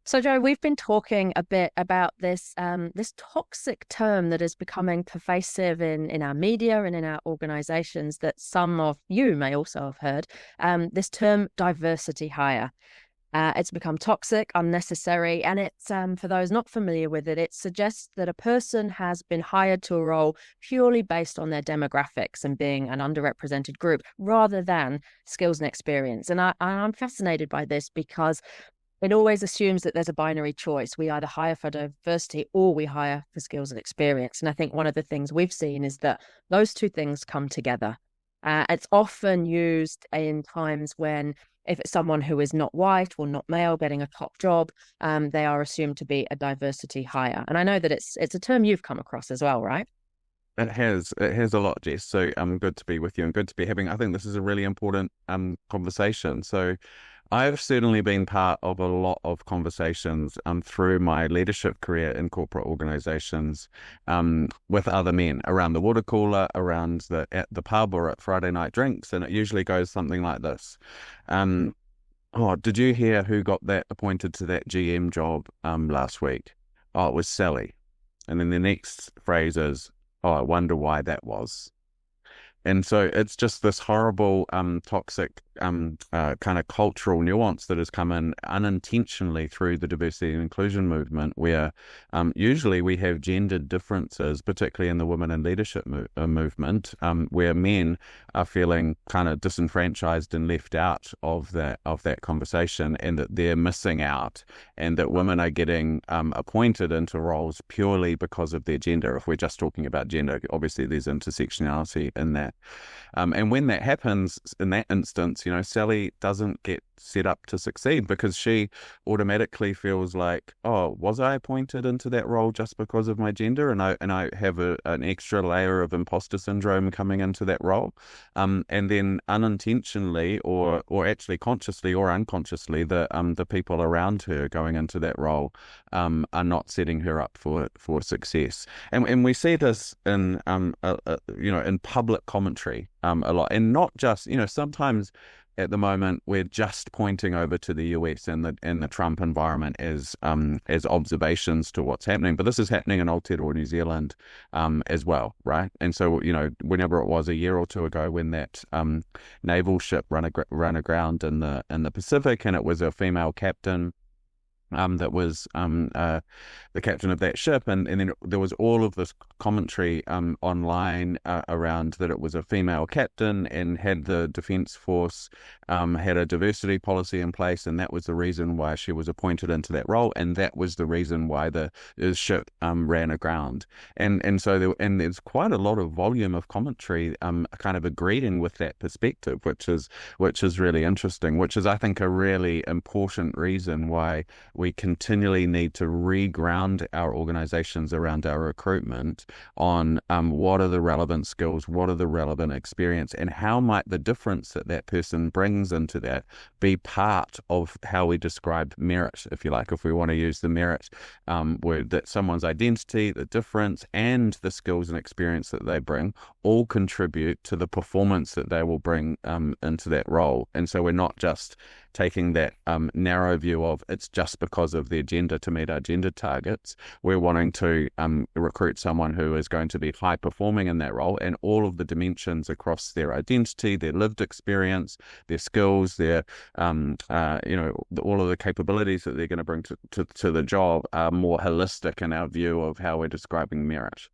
So, Joe, we've been talking a bit about this toxic term that is becoming pervasive in our media and in our organizations that some of you may also have heard. This term diversity hire. It's become toxic, unnecessary, and it's for those not familiar with it, it suggests that a person has been hired to a role purely based on their demographics and being an underrepresented group rather than skills and experience. And I'm fascinated by this because it always assumes that there's a binary choice. We either hire for diversity or we hire for skills and experience. And I think one of the things we've seen is that those two things come together. It's often used in times when, if it's someone who is not white or not male getting a top job, they are assumed to be a diversity hire. And I know that it's a term you've come across as well, right? It has a lot, Jess. So good to be with you and good to be having. I think this is a really important conversation. So I've certainly been part of a lot of conversations through my leadership career in corporate organizations with other men around the water cooler, around at the pub or at Friday night drinks, and it usually goes something like this. Um, oh, did you hear who got that appointed to that GM job last week? Oh, it was Sally. And then the next phrase is, oh, I wonder why that was. And so it's just this horrible, toxic, kind of cultural nuance that has come in unintentionally through the diversity and inclusion movement, where usually we have gendered differences, particularly in the women in leadership movement, where men are feeling kind of disenfranchised and left out of that conversation, and that they're missing out, and that women are getting appointed into roles purely because of their gender. If we're just talking about gender, obviously there's intersectionality in that. And when that happens, in that instance, Sally doesn't get set up to succeed because she automatically feels like, oh, was I appointed into that role just because of my gender? And I have an extra layer of imposter syndrome coming into that role. And then unintentionally or actually consciously or unconsciously, the people around her going into that role are not setting her up for success. And we see this in in public commentary a lot, and not just sometimes at the moment we're just pointing over to the US and the Trump environment as observations to what's happening, but this is happening in Aotearoa New Zealand as well, right? And so whenever it was a year or two ago when that naval ship ran aground in the Pacific, and it was a female captain that was the captain of that ship, and then there was all of this commentary online around that it was a female captain, and had the Defence Force had a diversity policy in place, and that was the reason why she was appointed into that role, and that was the reason why the ship ran aground, and so there's quite a lot of volume of commentary kind of agreeing with that perspective, which is really interesting, which is, I think, a really important reason why we continually need to reground our organizations around our recruitment on what are the relevant skills, what are the relevant experience, and how might the difference that person brings into that be part of how we describe merit, if you like, if we want to use the merit word, that someone's identity, the difference, and the skills and experience that they bring all contribute to the performance that they will bring into that role. And so we're not just taking that narrow view of it's just because of their gender to meet our gender targets. We're wanting to recruit someone who is going to be high performing in that role, and all of the dimensions across their identity, their lived experience, their skills, their all of the capabilities that they're going to bring to the job are more holistic in our view of how we're describing merit.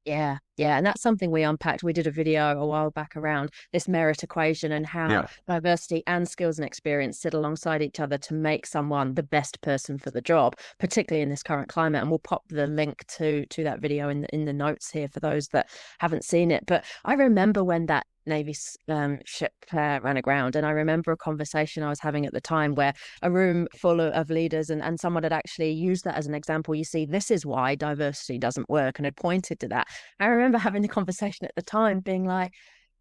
Yeah, yeah. And that's something we unpacked. We did a video a while back around this merit equation and how Yeah. diversity and skills and experience sit alongside each other to make someone the best person for the job, particularly in this current climate. And we'll pop the link to that video in the notes here for those that haven't seen it. But I remember when that Navy ship ran aground. And I remember a conversation I was having at the time where a room full of leaders and someone had actually used that as an example. You see, this is why diversity doesn't work, and had pointed to that. I remember having the conversation at the time being like,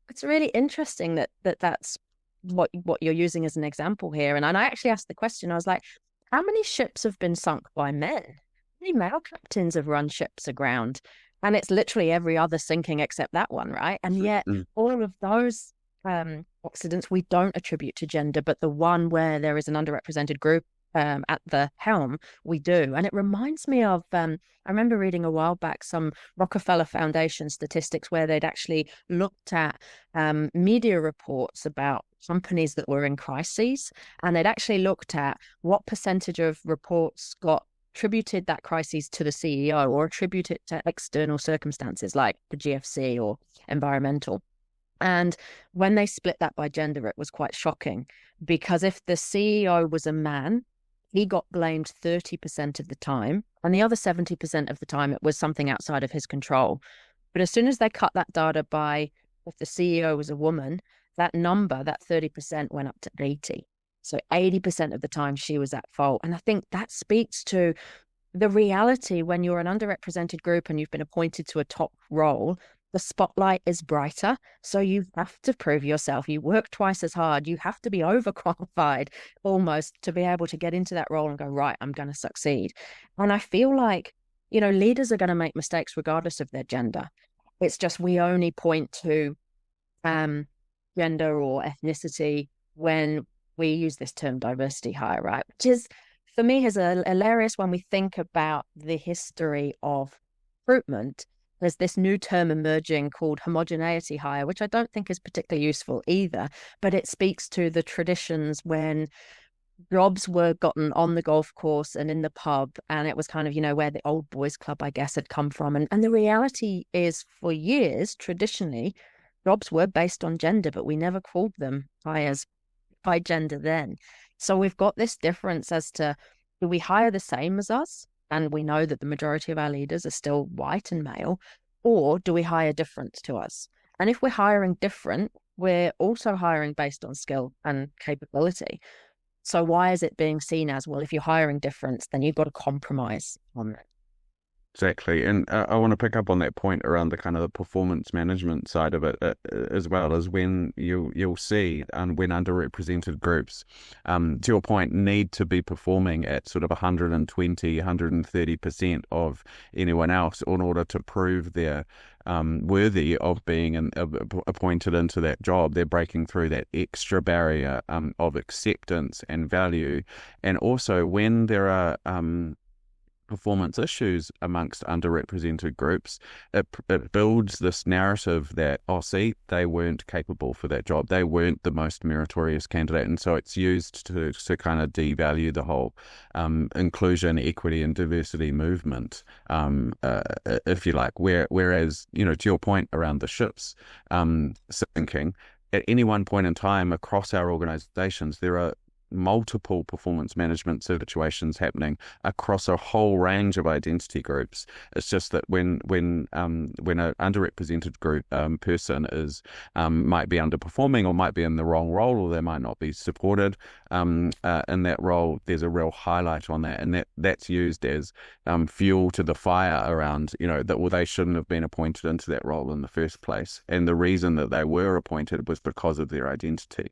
it's really interesting that's what you're using as an example here. And I actually asked the question, I was like, how many ships have been sunk by men? How many male captains have run ships aground? And it's literally every other sinking except that one, right? And yet Mm. all of those accidents we don't attribute to gender, but the one where there is an underrepresented group at the helm, we do. And it reminds me of, I remember reading a while back some Rockefeller Foundation statistics where they'd actually looked at media reports about companies that were in crises. And they'd actually looked at what percentage of reports got attributed that crisis to the CEO or attributed to external circumstances like the GFC or environmental. And when they split that by gender, it was quite shocking because if the CEO was a man, he got blamed 30% of the time, and the other 70% of the time it was something outside of his control. But as soon as they cut that data by if the CEO was a woman, that number, that 30% went up to 80. So 80% of the time she was at fault. And I think that speaks to the reality when you're an underrepresented group and you've been appointed to a top role, the spotlight is brighter. So you have to prove yourself. You work twice as hard. You have to be overqualified almost to be able to get into that role and go, right, I'm going to succeed. And I feel like, leaders are going to make mistakes regardless of their gender. It's just we only point to gender or ethnicity when we use this term diversity hire, right? Which is, for me, is hilarious when we think about the history of recruitment. There's this new term emerging called homogeneity hire, which I don't think is particularly useful either, but it speaks to the traditions when jobs were gotten on the golf course and in the pub, and it was kind of, where the old boys club, I guess, had come from. And the reality is, for years, traditionally, jobs were based on gender, but we never called them hires by gender then. So we've got this difference as to, do we hire the same as us? And we know that the majority of our leaders are still white and male, or do we hire different to us? And if we're hiring different, we're also hiring based on skill and capability. So why is it being seen as, well, if you're hiring different, then you've got to compromise on it? Exactly. And I want to pick up on that point around the kind of the performance management side of it, as well as when you'll see when underrepresented groups, to your point, need to be performing at sort of 120, 130% of anyone else in order to prove they're worthy of being appointed into that job. They're breaking through that extra barrier of acceptance and value. And also when there are performance issues amongst underrepresented groups, it builds this narrative that, oh, see, they weren't capable for that job. They weren't the most meritorious candidate. And so it's used to kind of devalue the whole inclusion, equity, and diversity movement, if you like. Whereas, to your point around the ships sinking, at any one point in time across our organizations, there are multiple performance management situations happening across a whole range of identity groups. It's just that when an underrepresented group person is might be underperforming or might be in the wrong role, or they might not be supported in that role, there's a real highlight on that, and that's used as fuel to the fire around that, well, they shouldn't have been appointed into that role in the first place, and the reason that they were appointed was because of their identity.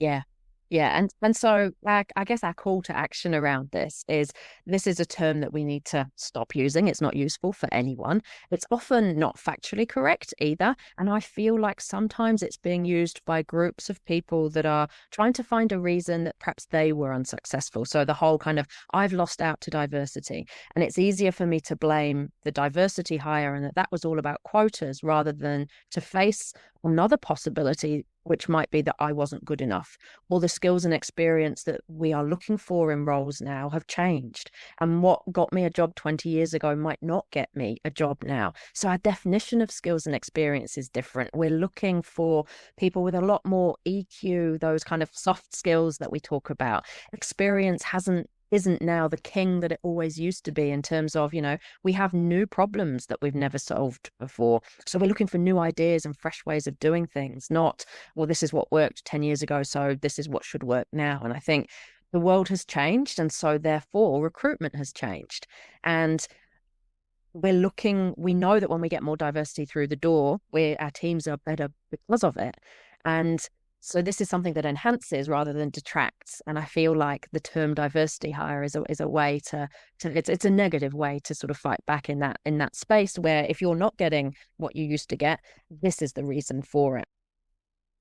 Yeah. Yeah. And so I guess our call to action around this is a term that we need to stop using. It's not useful for anyone. It's often not factually correct either. And I feel like sometimes it's being used by groups of people that are trying to find a reason that perhaps they were unsuccessful. So the whole kind of, I've lost out to diversity. And it's easier for me to blame the diversity hire and that was all about quotas rather than to face another possibility, which might be that I wasn't good enough, or the skills and experience that we are looking for in roles now have changed. And what got me a job 20 years ago might not get me a job now. So our definition of skills and experience is different. We're looking for people with a lot more EQ, those kind of soft skills that we talk about. Experience isn't now the king that it always used to be in terms of, we have new problems that we've never solved before. So we're looking for new ideas and fresh ways of doing things, not, well, this is what worked 10 years ago, so this is what should work now. And I think the world has changed, and so therefore recruitment has changed. And we know that when we get more diversity through the door, our teams are better because of it. And so this is something that enhances rather than detracts. And I feel like the term diversity hire is a way to it's a negative way to sort of fight back in that space where if you're not getting what you used to get, this is the reason for it.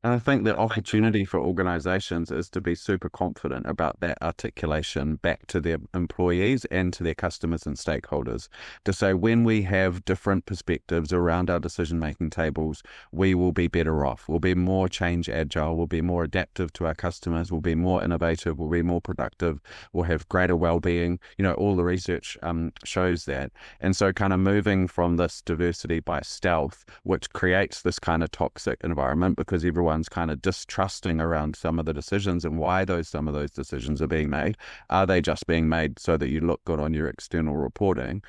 And I think the opportunity for organizations is to be super confident about that articulation back to their employees and to their customers and stakeholders to say when we have different perspectives around our decision-making tables, we will be better off. We'll be more change agile, we'll be more adaptive to our customers, we'll be more innovative, we'll be more productive, we'll have greater well-being. All the research shows that. And so kind of moving from this diversity by stealth, which creates this kind of toxic environment because everyone's kind of distrusting around some of the decisions and why some of those decisions are being made. Are they just being made so that you look good on your external reporting?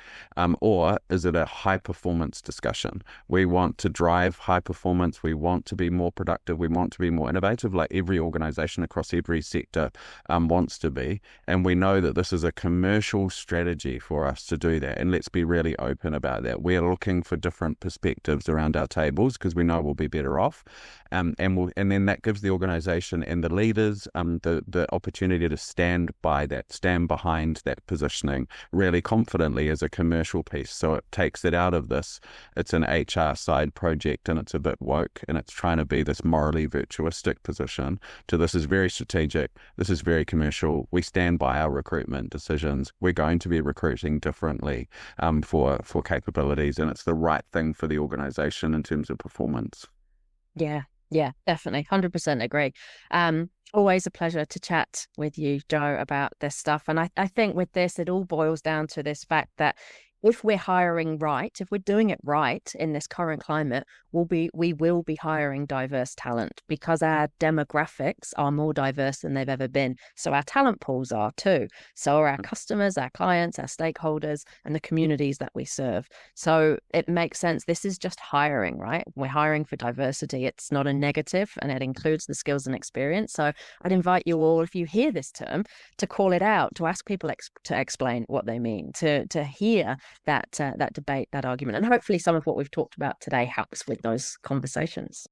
Or is it a high performance discussion? We want to drive high performance. We want to be more productive. We want to be more innovative, like every organization across every sector wants to be. And we know that this is a commercial strategy for us to do that. And let's be really open about that. We're looking for different perspectives around our tables because we know we'll be better off. And then that gives the organization and the leaders the opportunity to stand behind that positioning really confidently as a commercial piece. So it takes it out of this. It's an HR side project and it's a bit woke and it's trying to be this morally virtuistic position to this is very strategic. This is very commercial. We stand by our recruitment decisions. We're going to be recruiting differently for capabilities, and it's the right thing for the organization in terms of performance. Yeah, yeah, definitely. 100% agree. Always a pleasure to chat with you, Joe, about this stuff. And I think with this, it all boils down to this fact that if we're hiring right, if we're doing it right in this current climate, we will be hiring diverse talent because our demographics are more diverse than they've ever been. So our talent pools are too. So are our customers, our clients, our stakeholders, and the communities that we serve. So it makes sense. This is just hiring, right? We're hiring for diversity. It's not a negative, and it includes the skills and experience. So I'd invite you all, if you hear this term, to call it out, to ask people to explain what they mean, to hear that debate, that argument. And hopefully some of what we've talked about today helps with those conversations.